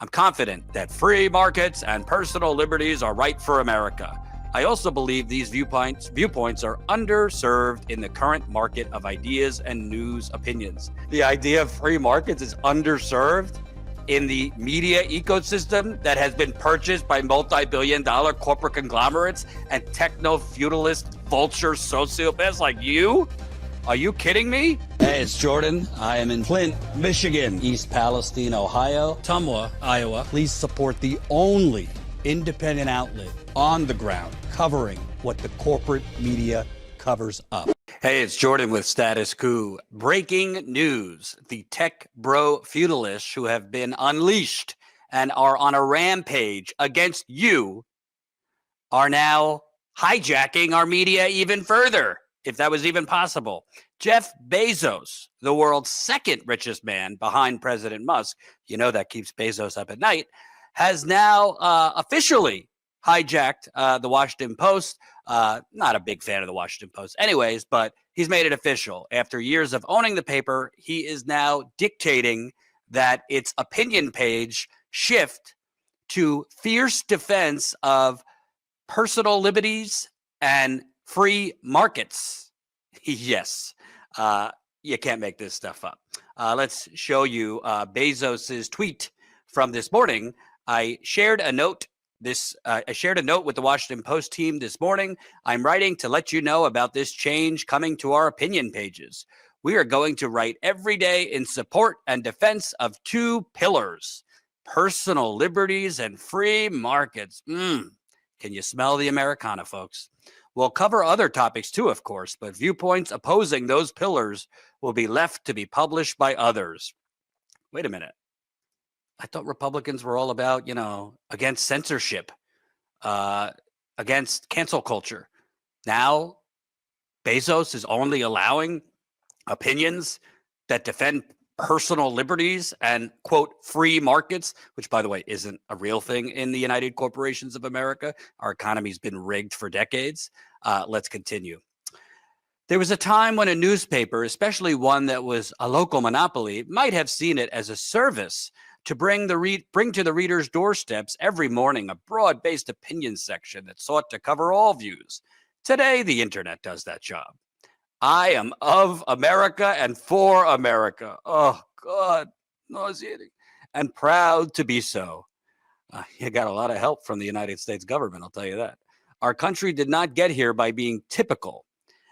I'm confident that free markets and personal liberties are right for America. I also believe these viewpoints are underserved in the current market of ideas and news opinions. The idea of free markets is underserved in the media ecosystem that has been purchased by multi-billion-dollar corporate conglomerates and techno-feudalist vulture sociopaths like you? Are you kidding me? Hey, it's Jordan. I am in Flint, Michigan, East Palestine, Ohio, Tumwa, Iowa. Please support the only independent outlet on the ground covering what the corporate media covers up. Hey, it's Jordan with Status Coup. Breaking news. The tech bro feudalists who have been unleashed and are on a rampage against you are now hijacking our media even further, if that was even possible. Jeff Bezos, the world's second richest man behind President Musk, you know that keeps Bezos up at night, has now officially hijacked the Washington Post. Not a big fan of the Washington Post anyways, but he's made it official. After years of owning the paper, he is now dictating that its opinion page shift to fierce defense of personal liberties and free markets. Yes, you can't make this stuff up. Let's show you Bezos's tweet from this morning. I shared a note with the Washington Post team this morning. I'm writing to let you know about this change coming to our opinion pages. We are going to write every day in support and defense of two pillars: personal liberties and free markets. Can you smell the Americana, folks? We'll cover other topics too, of course, but viewpoints opposing those pillars will be left to be published by others. Wait a minute. I thought Republicans were all about, against censorship, against cancel culture. Now, Bezos is only allowing opinions that defend personal liberties and, quote, free markets, which, by the way, isn't a real thing in the United Corporations of America. Our economy's been rigged for decades. Let's continue. There was a time when a newspaper, especially one that was a local monopoly, might have seen it as a service to bring to the reader's doorsteps every morning a broad-based opinion section that sought to cover all views. Today, the internet does that job. I am of America and for America. Oh, God, nauseating. And proud to be so. You got a lot of help from the United States government, I'll tell you that. Our country did not get here by being typical.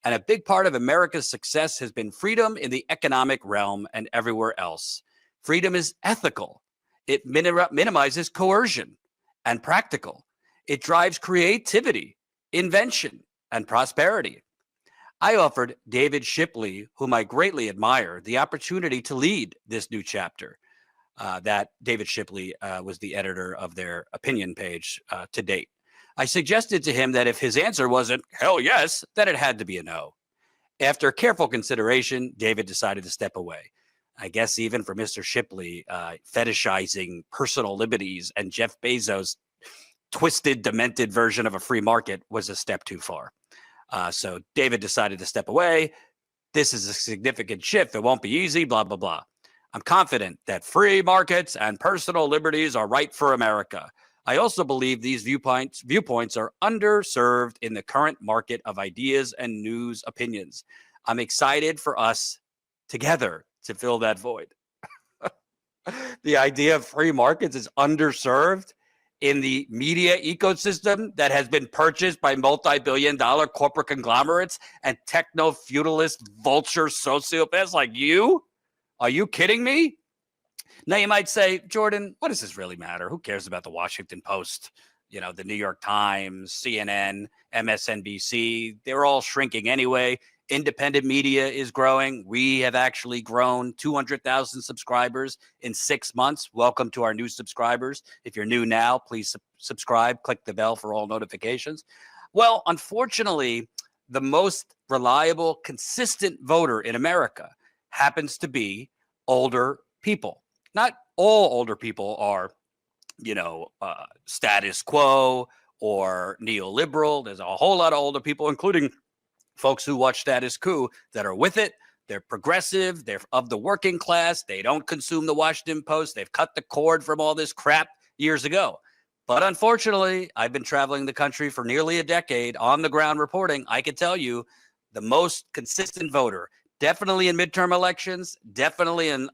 And a big part of America's success has been freedom in the economic realm and everywhere else. Freedom is ethical. It minimizes coercion and practical. It drives creativity, invention, and prosperity. I offered David Shipley, whom I greatly admire, the opportunity to lead this new chapter. That David Shipley was the editor of their opinion page to date. I suggested to him that if his answer wasn't hell yes, then it had to be a no. After careful consideration, David decided to step away. I guess even for Mr. Shipley, fetishizing personal liberties and Jeff Bezos' twisted, demented version of a free market was a step too far. So David decided to step away. This is a significant shift. It won't be easy, blah, blah, blah. I'm confident that free markets and personal liberties are right for America. I also believe these viewpoints are underserved in the current market of ideas and news opinions. I'm excited for us together to fill that void. The idea of free markets is underserved in the media ecosystem that has been purchased by multi-billion-dollar corporate conglomerates and techno-feudalist vulture sociopaths like you? Are you kidding me? Now you might say, Jordan, what does this really matter? Who cares about the Washington Post, the New York Times, CNN, MSNBC? They're all shrinking anyway. Independent media is growing. We have actually grown 200,000 subscribers in 6 months. Welcome to our new subscribers. If you're new now, please subscribe. Click the bell for all notifications. Well, unfortunately, the most reliable, consistent voter in America happens to be older people. Not all older people are, status quo or neoliberal. There's a whole lot of older people, including folks who watch Status Coup, that are with it, They're progressive. They're of the working class. They don't consume the Washington Post. They've cut the cord from all this crap years ago. But unfortunately, I've been traveling the country for nearly a decade on the ground reporting. I can tell you the most consistent voter, definitely in midterm elections, definitely in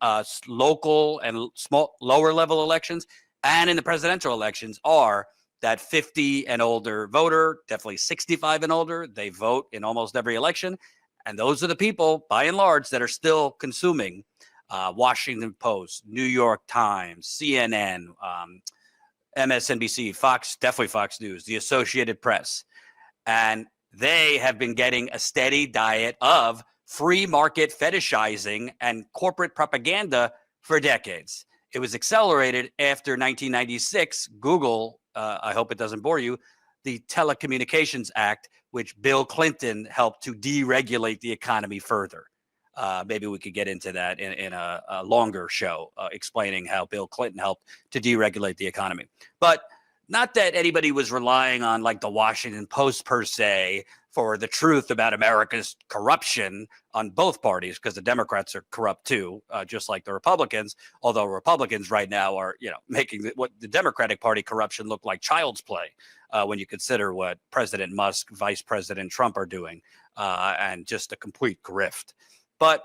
local and small, lower level elections, and in the presidential elections, are that 50 and older voter, definitely 65 and older. They vote in almost every election. And those are the people, by and large, that are still consuming Washington Post, New York Times, CNN, MSNBC, Fox, definitely Fox News, the Associated Press. And they have been getting a steady diet of free market fetishizing and corporate propaganda for decades. It was accelerated after 1996. Google, I hope it doesn't bore you, the Telecommunications Act, which Bill Clinton helped to deregulate the economy further. Maybe we could get into that in a longer show, explaining how Bill Clinton helped to deregulate the economy. But not that anybody was relying on like the Washington Post per se for the truth about America's corruption on both parties, because the Democrats are corrupt too, just like the Republicans. Although Republicans right now are, making what the Democratic Party corruption look like child's play when you consider what President Musk, Vice President Trump are doing, and just a complete grift. But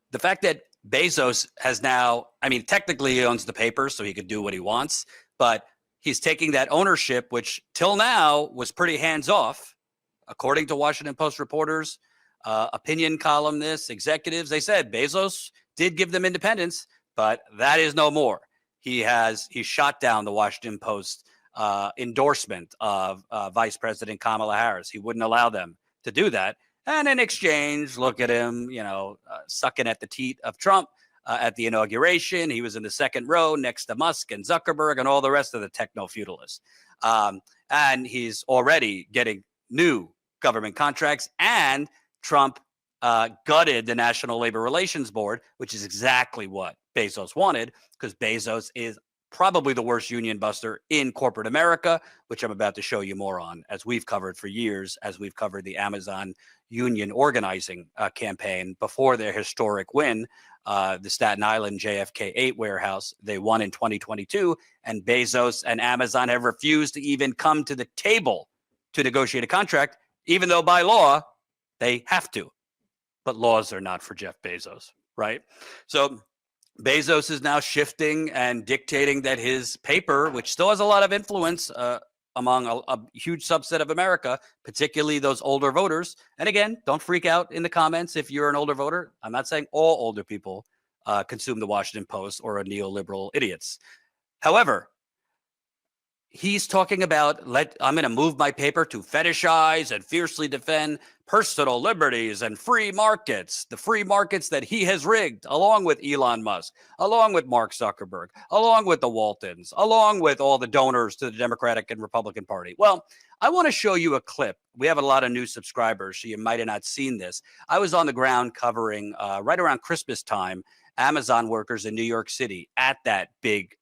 the fact that Bezos has now, technically he owns the paper, so he could do what he wants, but he's taking that ownership, which till now was pretty hands-off, according to Washington Post reporters, opinion columnists, executives. They said Bezos did give them independence, but that is no more. He shot down the Washington Post endorsement of Vice President Kamala Harris. He wouldn't allow them to do that. And in exchange, look at him, sucking at the teat of Trump at the inauguration. He was in the second row next to Musk and Zuckerberg and all the rest of the techno-feudalists. And he's already getting new government contracts. And Trump gutted the National Labor Relations Board, which is exactly what Bezos wanted, because Bezos is probably the worst union buster in corporate America, which I'm about to show you more on, as we've covered for years, as we've covered the Amazon union organizing campaign before their historic win, the Staten Island JFK 8 warehouse. They won in 2022, and Bezos and Amazon have refused to even come to the table to negotiate a contract, even though by law they have to. But laws are not for Jeff Bezos, right? So Bezos is now shifting and dictating that his paper, which still has a lot of influence among a huge subset of America, particularly those older voters. And again, don't freak out in the comments if you're an older voter. I'm not saying all older people consume the Washington Post or are neoliberal idiots. However, he's talking about, I'm going to move my paper to fetishize and fiercely defend personal liberties and free markets, the free markets that he has rigged, along with Elon Musk, along with Mark Zuckerberg, along with the Waltons, along with all the donors to the Democratic and Republican Party. Well, I want to show you a clip. We have a lot of new subscribers, so you might have not seen this. I was on the ground covering right around Christmas time, Amazon workers in New York City at that big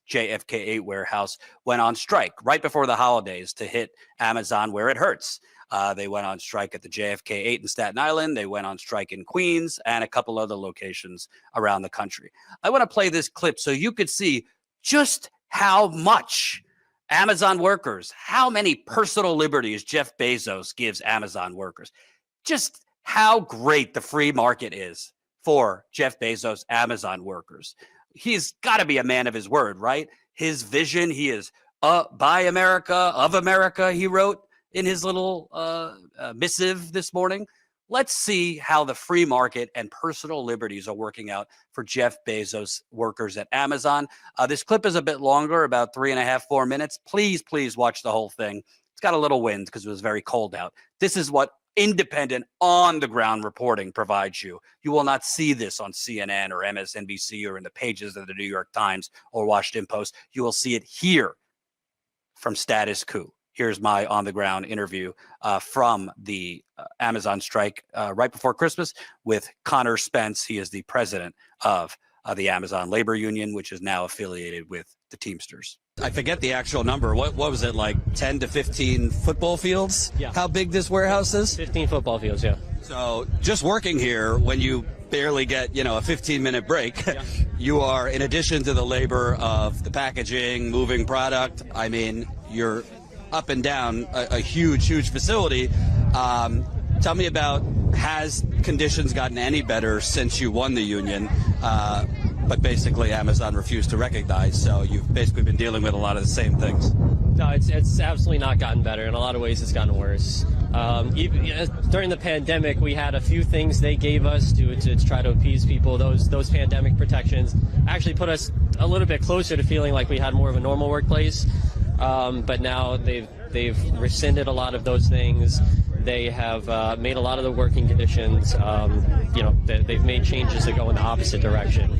JFK 8 warehouse went on strike right before the holidays to hit Amazon where it hurts. They went on strike at the JFK 8 in Staten Island. They went on strike in Queens and a couple other locations around the country. I want to play this clip so you could see just how much Amazon workers, how many personal liberties Jeff Bezos gives Amazon workers, just how great the free market is for Jeff Bezos' Amazon workers. He's got to be a man of his word, right? His vision, he is by America, of America, he wrote in his little missive this morning. Let's see how the free market and personal liberties are working out for Jeff Bezos workers at Amazon. This clip is a bit longer, about 3.5, 4 minutes. Please, please watch the whole thing. It's got a little wind because it was very cold out. This is what independent on-the-ground reporting provides you. You will not see this on CNN or MSNBC or in the pages of the New York Times or Washington Post. You will see it here from Status Coup. Here's my on-the-ground interview from the Amazon strike right before Christmas with Connor Spence. He is the president of the Amazon Labor Union, which is now affiliated with the Teamsters. I forget the actual number. What was it, like 10 to 15 football fields? Yeah. How big this warehouse is? 15 football fields, yeah. So just working here, when you barely get, a 15-minute break, you are, in addition to the labor of the packaging, moving product, I mean, you're up and down a huge, huge facility. Tell me about, has conditions gotten any better since you won the union? But basically Amazon refused to recognize, so you've basically been dealing with a lot of the same things. No, it's absolutely not gotten better. In a lot of ways, it's gotten worse. Even during the pandemic, we had a few things they gave us to try to appease people. Those pandemic protections actually put us a little bit closer to feeling like we had more of a normal workplace. But now they've rescinded a lot of those things. They have made a lot of the working conditions, they've made changes that go in the opposite direction.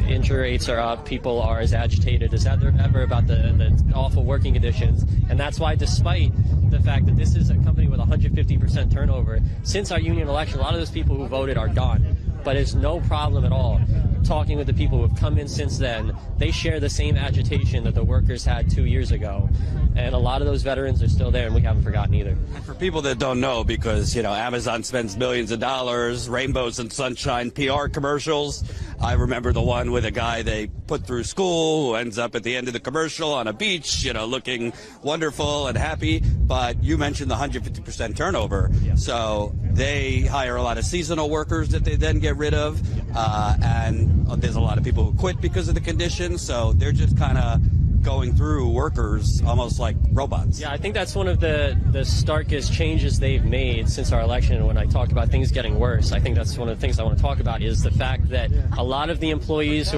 Injury rates are up. People are as agitated as ever about the awful working conditions. And that's why, despite the fact that this is a company with 150% turnover, since our union election, a lot of those people who voted are gone. But it's no problem at all. Talking with the people who have come in since then, they share the same agitation that the workers had 2 years ago. And a lot of those veterans are still there, and we haven't forgotten either. And for people that don't know, because, Amazon spends millions of dollars, rainbows and sunshine PR commercials. I remember the one with a guy they put through school who ends up at the end of the commercial on a beach, looking wonderful and happy. But you mentioned the 150% turnover. Yeah. So they hire a lot of seasonal workers that they then get rid of. And there's a lot of people who quit because of the conditions. So they're just kind of going through workers almost like robots. Yeah, I think that's one of the starkest changes they've made since our election. And when I talk about things getting worse, I think that's one of the things I want to talk about is the fact that a lot of the employees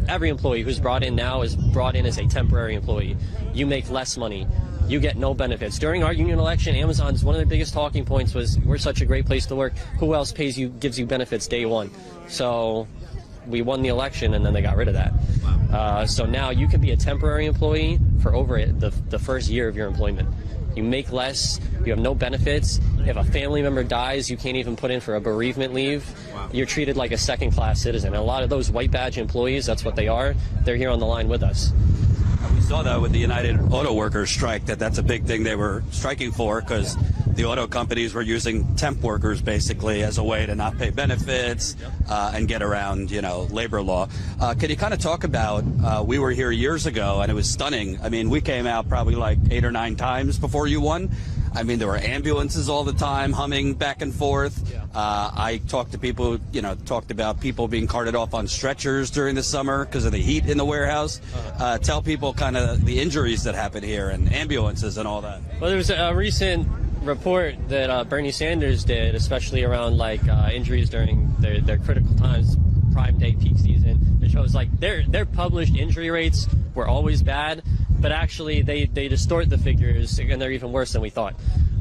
every employee who's brought in now is brought in as a temporary employee. You make less money. You get no benefits. During our union election, Amazon's one of their biggest talking points was, we're such a great place to work. Who else gives you benefits day one? So we won the election, and then they got rid of that. So now you can be a temporary employee for over the first year of your employment. You make less, you have no benefits. If a family member dies, you can't even put in for a bereavement leave. Wow. You're treated like a second-class citizen. And a lot of those white badge employees, that's what they are. They're here on the line with us. We saw that with the United Auto Workers strike, that's a big thing they were striking for, because the auto companies were using temp workers basically as a way to not pay benefits and get around, labor law. Can you kind of talk about, we were here years ago and it was stunning. I mean, we came out probably like 8 or 9 times before you won. I mean, there were ambulances all the time humming back and forth. I talked to people, talked about people being carted off on stretchers during the summer because of the heat in the warehouse. Tell people kind of the injuries that happen here and ambulances and all that. Well, there was a recent report that Bernie Sanders did, especially around injuries during their critical times, prime day peak season. It shows their published injury rates were always bad, but actually they distort the figures, and they're even worse than we thought.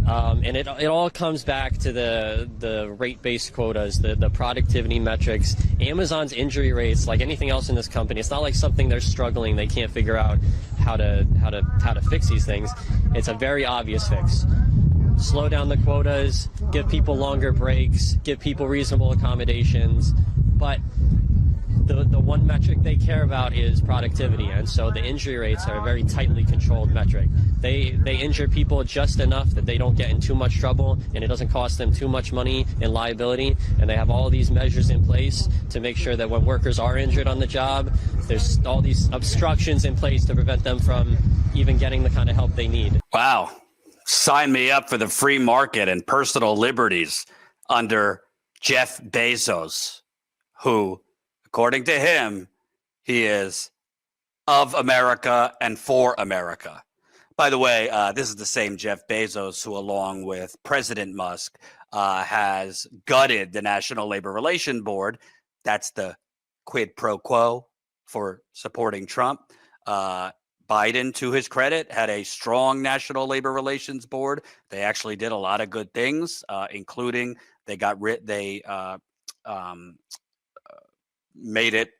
And it all comes back to the rate-based quotas, the productivity metrics. Amazon's injury rates, like anything else in this company, it's not like something they're struggling, they can't figure out how to fix these things. It's a very obvious fix. Slow down the quotas, give people longer breaks, give people reasonable accommodations, but the one metric they care about is productivity, and so the injury rates are a very tightly controlled metric. They injure people just enough that they don't get in too much trouble, and it doesn't cost them too much money in liability, and they have all these measures in place to make sure that when workers are injured on the job, there's all these obstructions in place to prevent them from even getting the kind of help they need. Wow. Sign me up for the free market and personal liberties under Jeff Bezos, who, according to him, he is of America and for America. By the way, this is the same Jeff Bezos who, along with President Musk, has gutted the National Labor Relations Board. That's the quid pro quo for supporting Trump. Biden, to his credit, had a strong National Labor Relations Board. They actually did a lot of good things, including they made it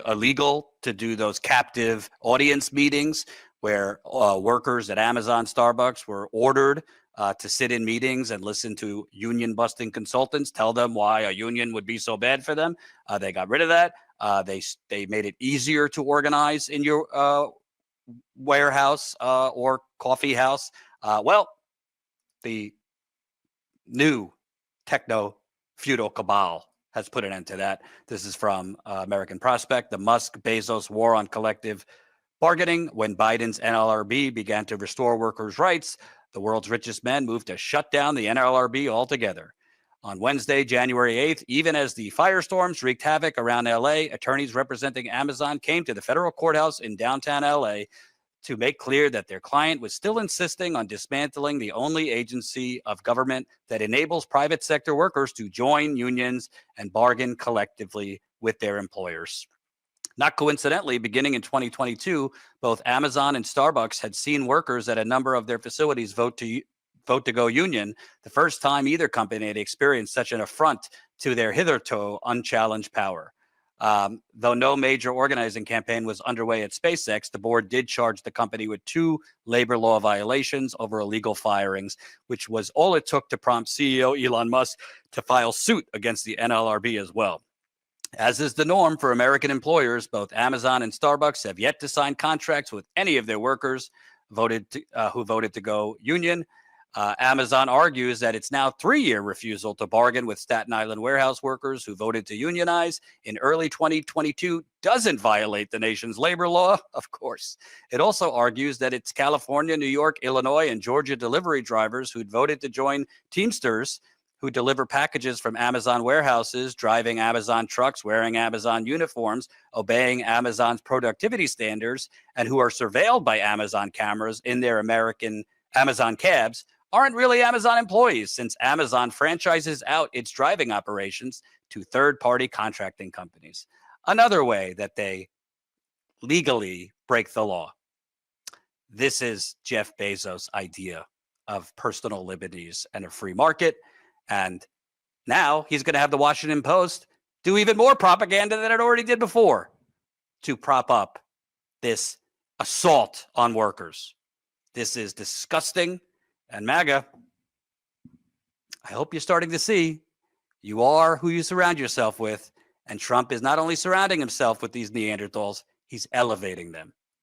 illegal to do those captive audience meetings where workers at Amazon, Starbucks were ordered to sit in meetings and listen to union-busting consultants tell them why a union would be so bad for them. They got rid of that. They made it easier to organize in your warehouse or coffee house. Well, the new techno-feudal cabal has put an end to that. This is from American Prospect. The Musk-Bezos war on collective bargaining. When Biden's NLRB began to restore workers' rights, the world's richest men moved to shut down the NLRB altogether. On Wednesday, January 8th, even as the firestorms wreaked havoc around LA, attorneys representing Amazon came to the federal courthouse in downtown LA to make clear that their client was still insisting on dismantling the only agency of government that enables private sector workers to join unions and bargain collectively with their employers. Not coincidentally, beginning in 2022, both Amazon and Starbucks had seen workers at a number of their facilities vote to go union, the first time either company had experienced such an affront to their hitherto unchallenged power. Though no major organizing campaign was underway at SpaceX, the board did charge the company with 2 labor law violations over illegal firings, which was all it took to prompt CEO Elon Musk to file suit against the NLRB as well. As is the norm for American employers, both Amazon and Starbucks have yet to sign contracts with any of their workers who voted to go union. Amazon argues that its now 3-year refusal to bargain with Staten Island warehouse workers who voted to unionize in early 2022 doesn't violate the nation's labor law, of course. It also argues that its California, New York, Illinois, and Georgia delivery drivers who'd voted to join Teamsters, who deliver packages from Amazon warehouses, driving Amazon trucks, wearing Amazon uniforms, obeying Amazon's productivity standards, and who are surveilled by Amazon cameras in their American Amazon cabs, aren't really Amazon employees, since Amazon franchises out its driving operations to third-party contracting companies. Another way that they legally break the law. This is Jeff Bezos' idea of personal liberties and a free market. And now he's going to have the Washington Post do even more propaganda than it already did before to prop up this assault on workers. This is disgusting. And MAGA, I hope you're starting to see you are who you surround yourself with. And Trump is not only surrounding himself with these Neanderthals, he's elevating them.